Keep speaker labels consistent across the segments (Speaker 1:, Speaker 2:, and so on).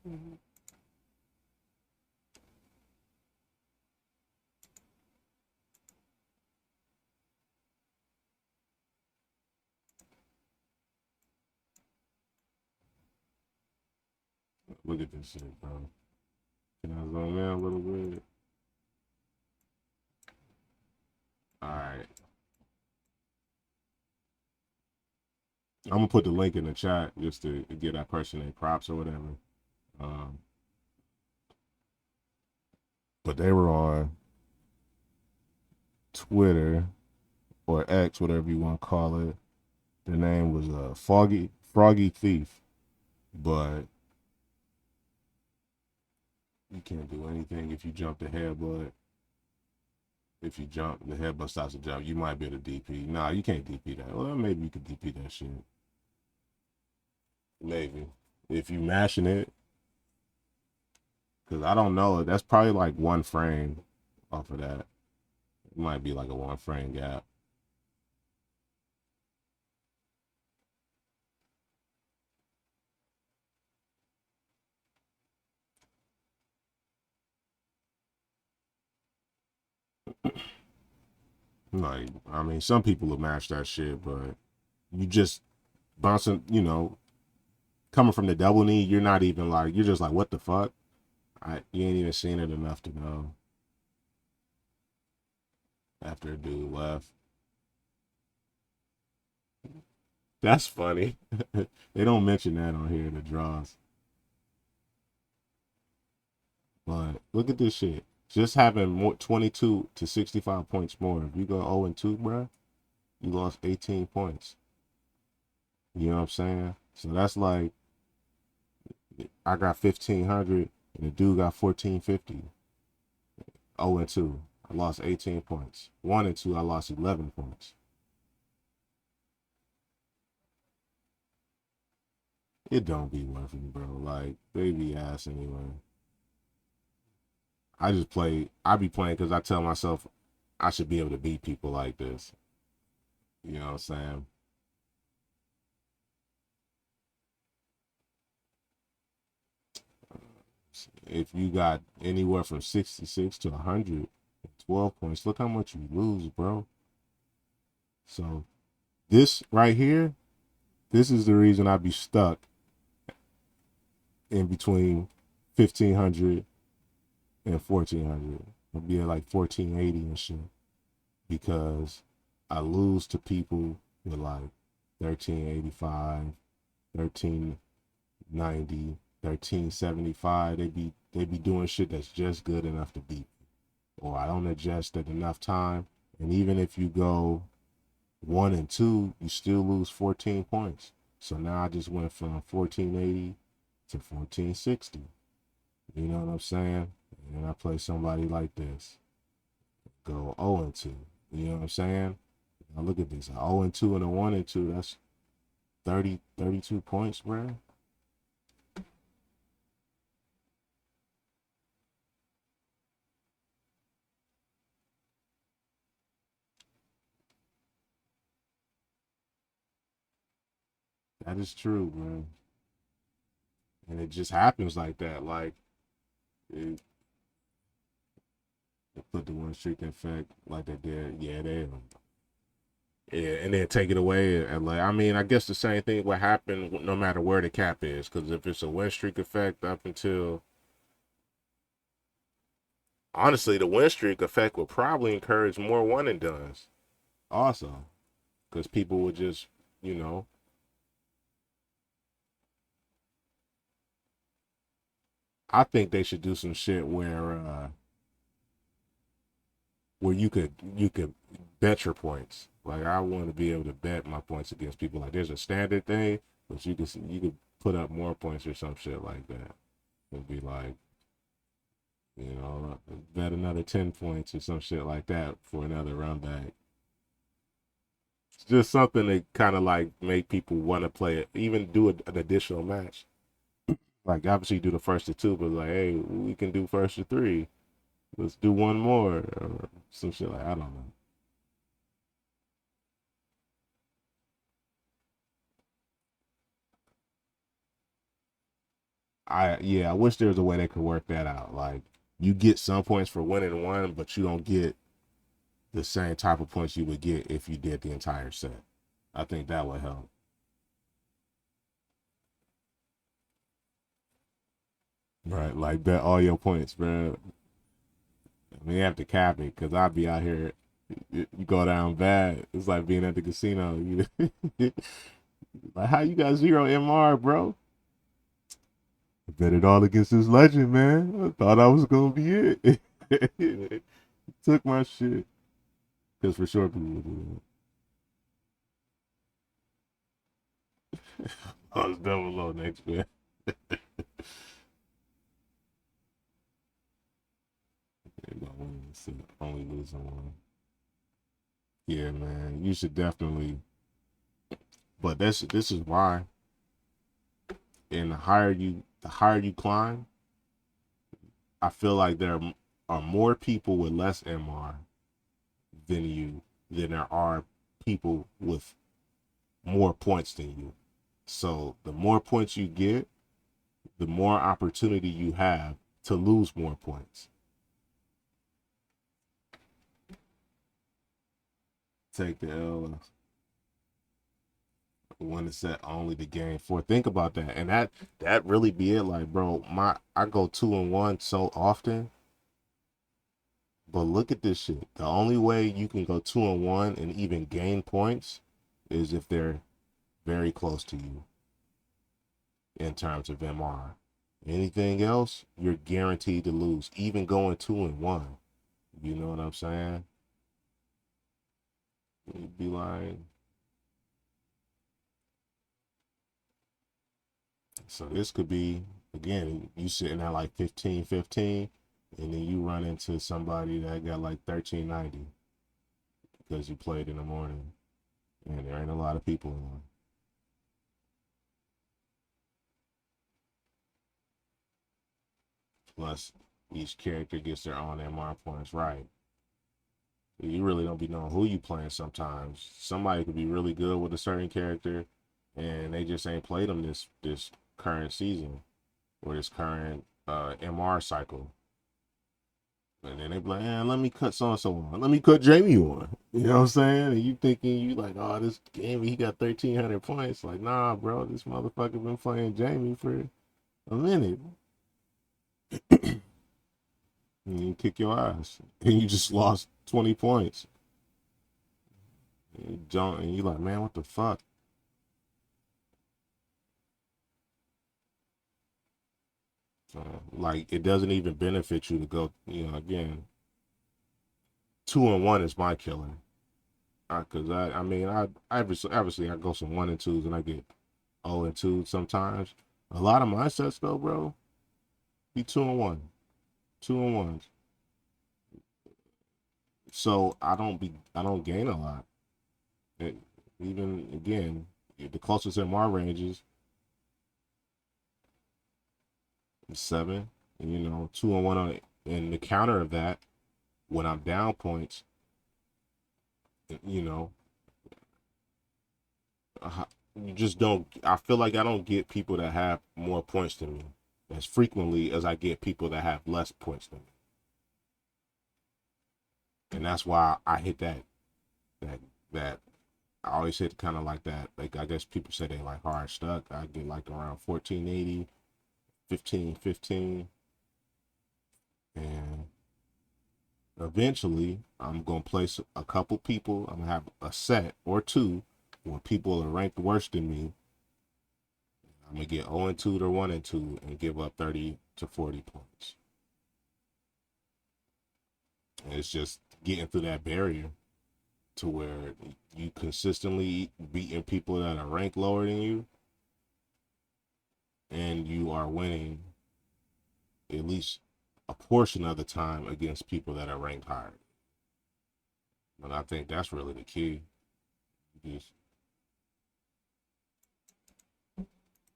Speaker 1: Mhm.
Speaker 2: Look at this shit, bro. Can I zoom in a little bit? All right. I'm gonna put the link in the chat just to get that person their props or whatever. Um, but they were on Twitter or X, whatever you want to call it. Their name was Froggy Thief, but you can't do anything if you jump the headbutt. If you jump, the headbutt stops the jump. You might be able to DP. Nah, you can't DP that. Well, maybe you could DP that shit. Maybe if you mashing it, because I don't know. That's probably like one frame off of that. It might be like a one frame gap. Like, I mean, some people will match that shit, but you just bouncing, coming from the double knee, you're not even like, you're just like, what the fuck? You ain't even seen it enough to know after a dude left. That's funny. They don't mention that on here in the draws. But look at this shit. Just having more 22 to 65 points more. If you go 0 and 2, bro, you lost 18 points. You know what I'm saying? So that's like I got 1500 and the dude got 1450. 0 and 2. I lost 18 points. 1 and 2, I lost 11 points. It don't be worth it, bro. Like, baby ass anyway. I be playing because I tell myself I should be able to beat people like this. You know what I'm saying? If you got anywhere from 66 to 112 points, look how much you lose, bro. So, this right here, this is the reason I be stuck in between 1500 and 1400. I'll be at like 1480 and shit because I lose to people with like 1385, 1390, 1375. They be doing shit that's just good enough to beat. Or I don't adjust at enough time. And even if you go 1 and 2, you still lose 14 points. So now I just went from 1480 to 1460. You know what I'm saying? And I play somebody like this. Go 0 and 2. You know what I'm saying? Now look at this. 0 and 2 and a 1 and 2. That's 30, 32 points, bro. That is true, man. And it just happens like that. Like they put the one streak in effect like they did. Yeah, and then take it away. And like, I mean, I guess the same thing would happen no matter where the cap is. Because if it's a win streak effect up until, honestly, the win streak effect would probably encourage more one and dones. Also, because people would just, you know, I think they should do some shit where you could bet your points. Like I want to be able to bet my points against people. Like there's a standard thing, but you could put up more points or some shit like that. It'd be like, bet another 10 points or some shit like that for another run back. It's just something that kind of like make people want to play it, even do an additional match. Like obviously do the first to two, but like, hey, we can do first to three. Let's do one more or some shit like I don't know. I wish there was a way they could work that out. Like you get some points for winning one, but you don't get the same type of points you would get if you did the entire set. I think that would help. Right, like bet all your points, bro. I mean, you have to cap it because I'd be out here. You go down bad. It's like being at the casino. You, like, how you got 0 MR, bro? I bet it all against this legend, man. I thought I was gonna be it. Took my shit. Because for sure people would do that. I was double low next, man. Only losing one. Yeah, man. You should definitely. But this is why. And the higher you climb, I feel like there are more people with less MR than there are people with more points than you. So the more points you get, the more opportunity you have to lose more points. Take the L. One to set only the game for. Think about that, and that really be it. Like, bro, I go 2-1 so often, but look at this shit. The only way you can go 2-1 and even gain points is if they're very close to you in terms of MR. Anything else, you're guaranteed to lose, even going 2-1. You know what I'm saying? You'd be like, so this could be, again, you sitting at like 15-15, and then you run into somebody that got like 1390 because you played in the morning, and there ain't a lot of people on. Plus, each character gets their own MR points, right? You really don't be knowing who you playing sometimes. Somebody could be really good with a certain character, and they just ain't played them this current season or this current MR cycle. And then they be like, man, let me cut so and so on. Let me cut Jamie on. You know what I'm saying? And you thinking you like, oh, this game he got 1,300 points. Like, nah, bro, this motherfucker been playing Jamie for a minute. And you kick your ass. And you just lost 20 points. And you don't, and you like, man, what the fuck? Like, it doesn't even benefit you to go, again, 2-1 is my killer. Because I mean, I obviously I go some 1-2s and I get 0-2 sometimes. A lot of my sets though, bro, be 2-1, 2-1s. So I don't gain a lot. It, even again, the closest in my range is 7. And, 2-1 on it. And the counter of that, when I'm down points, you know, you just don't. I feel like I don't get people that have more points than me as frequently as I get people that have less points than me, and that's why I hit that that. I always hit kind of like that. Like I guess people say they like hard stuck. I get like around 1480, 1515, and eventually I'm gonna place a couple people. I'm gonna have a set or two where people are ranked worse than me. I'm gonna get 0-2 to 1-2 and give up 30 to 40 points. And it's just getting through that barrier to where you consistently beating people that are ranked lower than you, and you are winning at least a portion of the time against people that are ranked higher. But I think that's really the key. Just,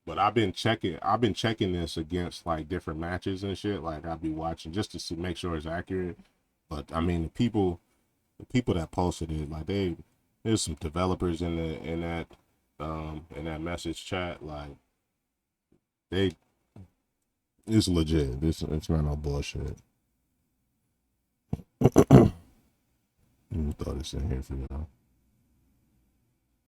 Speaker 2: but I've been checking this against like different matches and shit. Like I'll be watching just to see, make sure it's accurate. But I mean, the people that posted it, like there's some developers in that message chat. Like they It's legit. It's not no bullshit. Throw this in here for y'all.